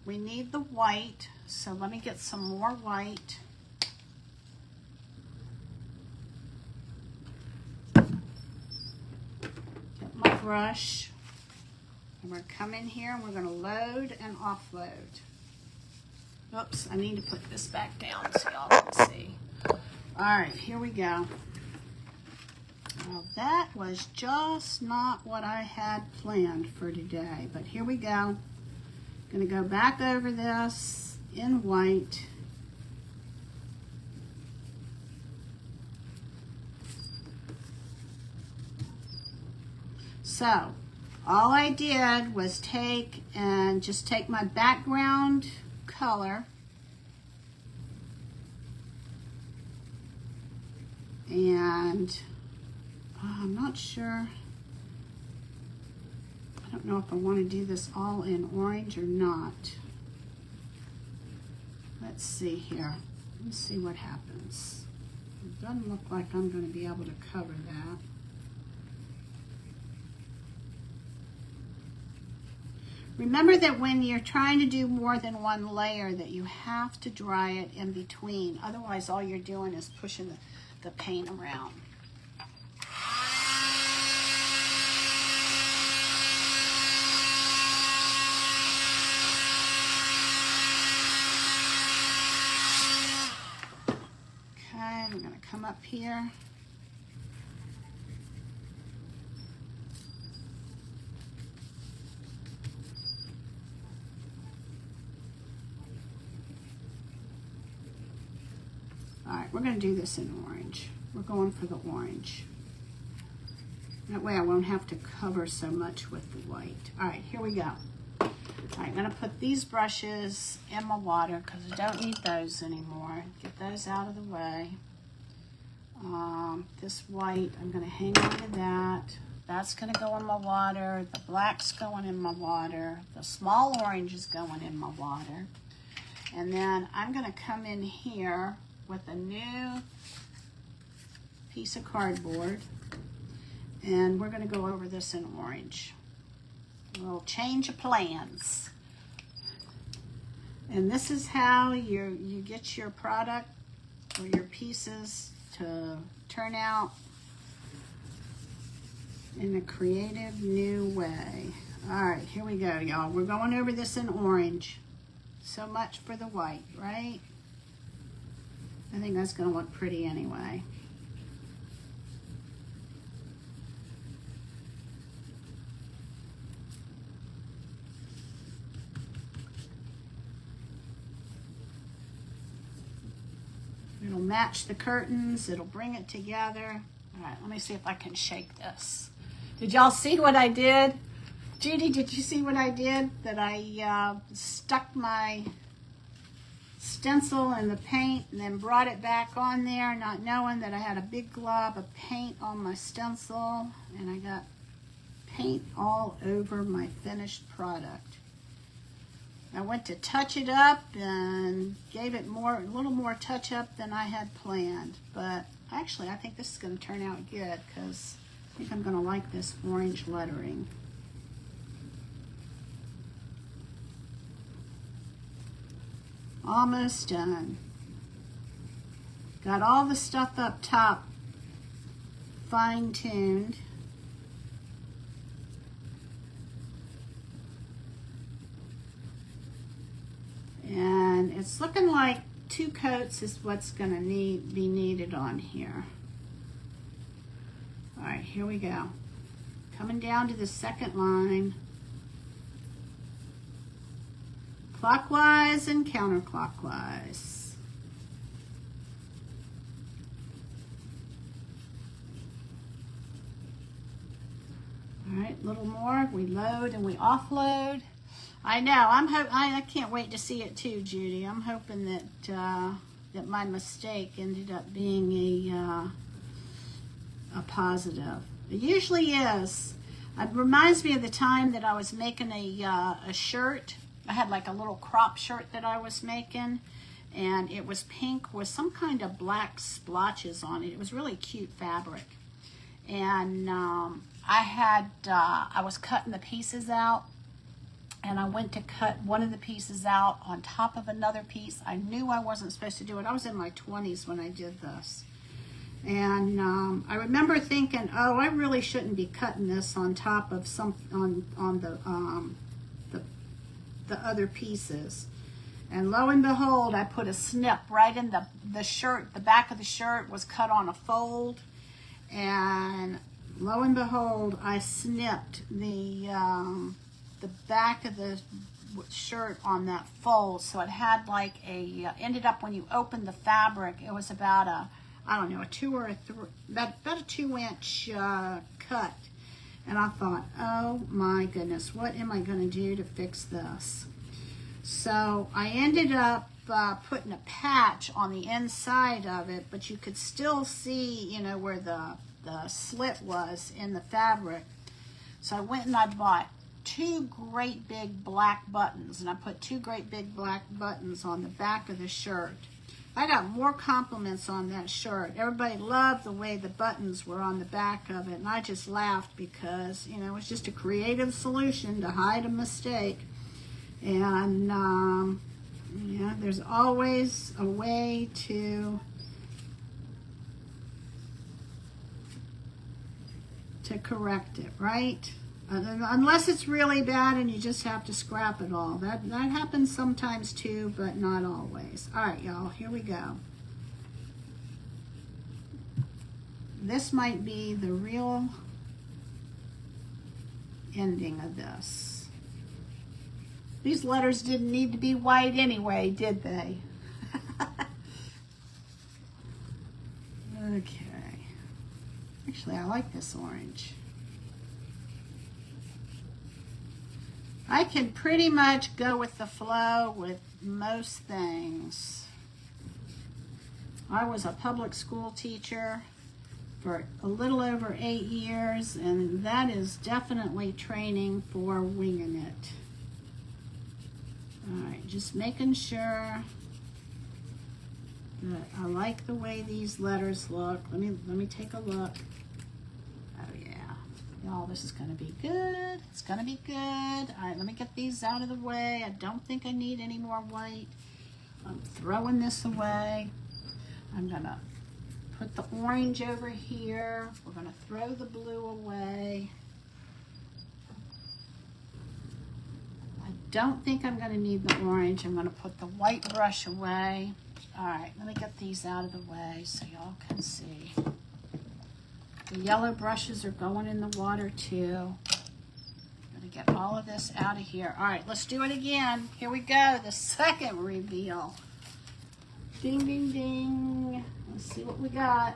We need the white, so let me get some more white. Brush, and we're coming here and we're going to load and offload. Oops, I need to put this back down so y'all can see. All right, here we go. Well, that was just not what I had planned for today, but here we go. Going to go back over this in white. So, all I did was take my background color and I'm not sure, I don't know if I want to do this all in orange or not. Let's see here. Let's see what happens. It doesn't look like I'm going to be able to cover that. Remember that when you're trying to do more than one layer, that you have to dry it in between. Otherwise, all you're doing is pushing the paint around. Okay, I'm going to come up here. right, we're going to do this in orange. We're going for the orange. That way I won't have to cover so much with the white. All right, here we go. All right, I'm going to put these brushes in my water because I don't need those anymore. Get those out of the way. This white, I'm going to hang on to that. That's going to go in my water. The black's going in my water. The small orange is going in my water. And then I'm going to come in here with a new piece of cardboard. And we're going to go over this in orange. A little change of plans. And this is how you get your product or your pieces to turn out in a creative new way. All right, here we go, y'all. We're going over this in orange. So much for the white, right? I think that's going to look pretty anyway. It'll match the curtains. It'll bring it together. All right, let me see if I can shake this. Did y'all see what I did? Judy, did you see what I did? That I stuck my stencil in the paint and then brought it back on there, not knowing that I had a big glob of paint on my stencil, and I got paint all over my finished product. I went to touch it up and gave it a little more touch up than I had planned. But actually, I think this is going to turn out good because I think I'm going to like this orange lettering. Almost done. Got all the stuff up top fine-tuned. And it's looking like 2 coats is what's going to be needed on here. All right, here we go. Coming down to the second line. Clockwise and counterclockwise. All right, a little more. We load and we offload. I know. I can't wait to see it too, Judy. I'm hoping that that my mistake ended up being a positive. It usually is. It reminds me of the time that I was making a shirt. I had like a little crop shirt that I was making, and it was pink with some kind of black splotches on it. It was really cute fabric, and I was cutting the pieces out. And I went to cut one of the pieces out on top of another piece. I knew I wasn't supposed to do it. I was in my 20s when I did this. And I remember thinking, oh, I really shouldn't be cutting this on top of on the other pieces. And lo and behold, I put a snip right in the shirt. The back of the shirt was cut on a fold. And lo and behold, I snipped the back of the shirt on that fold, so it had like ended up when you opened the fabric, it was about a 2 or 3, about a 2-inch cut. And I thought, oh my goodness, what am I going to do to fix this? So I ended up putting a patch on the inside of it, but you could still see, where the slit was in the fabric. So I went and I bought 2 great big black buttons, and I put 2 great big black buttons on the back of the shirt. I got more compliments on that shirt. Everybody loved the way the buttons were on the back of it, and I just laughed because, it was just a creative solution to hide a mistake. And, there's always a way to correct it, right? Unless it's really bad and you just have to scrap it all. That happens sometimes too, but not always. All right, y'all, here we go. This might be the real ending of this. These letters didn't need to be white anyway, did they? Okay. Actually, I like this orange. I can pretty much go with the flow with most things. I was a public school teacher for a little over 8 years, and that is definitely training for winging it. All right, just making sure that I like the way these letters look. Let me take a look. Oh yeah. Y'all, this is gonna be good. It's gonna be good. All right, let me get these out of the way. I don't think I need any more white. I'm throwing this away. I'm gonna put the orange over here. We're gonna throw the blue away. I don't think I'm gonna need the orange. I'm gonna put the white brush away. All right, let me get these out of the way so y'all can see. The yellow brushes are going in the water too. Gonna get all of this out of here. All right, let's do it again. Here we go, the second reveal. Ding, ding, ding. Let's see what we got.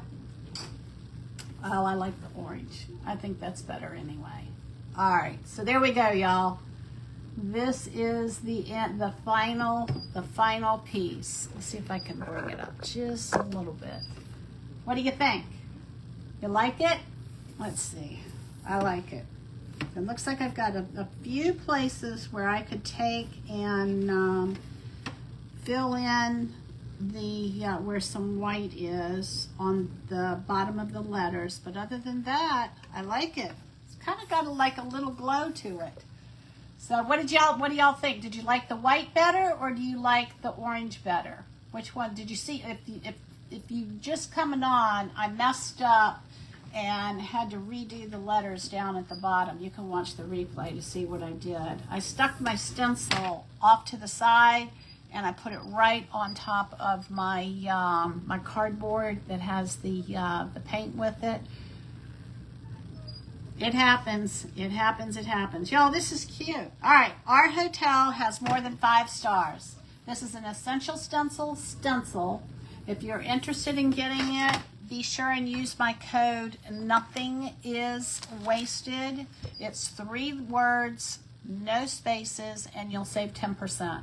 Oh, I like the orange. I think that's better anyway. All right, so there we go, y'all. This is the end, the final piece. Let's see if I can bring it up just a little bit. What do you think? You like it? Let's see. I like it. It looks like I've got a few places where I could take and fill in the where some white is on the bottom of the letters, but other than that, I like it. It's kind of got like a little glow to it. So what do y'all think? Did you like the white better, or do you like the orange better? Which one did you see? If you just coming on, I messed up and had to redo the letters down at the bottom. You can watch the replay to see what I did. I stuck my stencil off to the side, and I put it right on top of my my cardboard that has the paint with it. It happens. It happens. It happens. Y'all, this is cute. All right, our hotel has more than 5 stars. This is an essential stencil. If you're interested in getting it, be sure and use my code. Nothing is wasted. It's 3 words, no spaces, and you'll save 10%.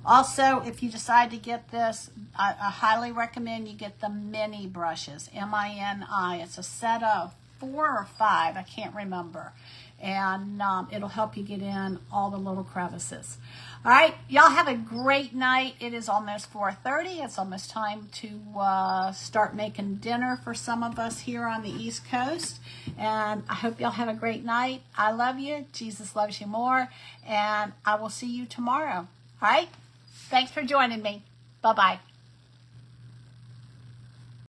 Also, if you decide to get this, I highly recommend you get the mini brushes, M-I-N-I. It's a set of 4 or 5, I can't remember. And it'll help you get in all the little crevices. All right, y'all have a great night. It is almost 4:30. It's almost time to start making dinner for some of us here on the East Coast. And I hope y'all have a great night. I love you. Jesus loves you more. And I will see you tomorrow. All right? Thanks for joining me. Bye-bye.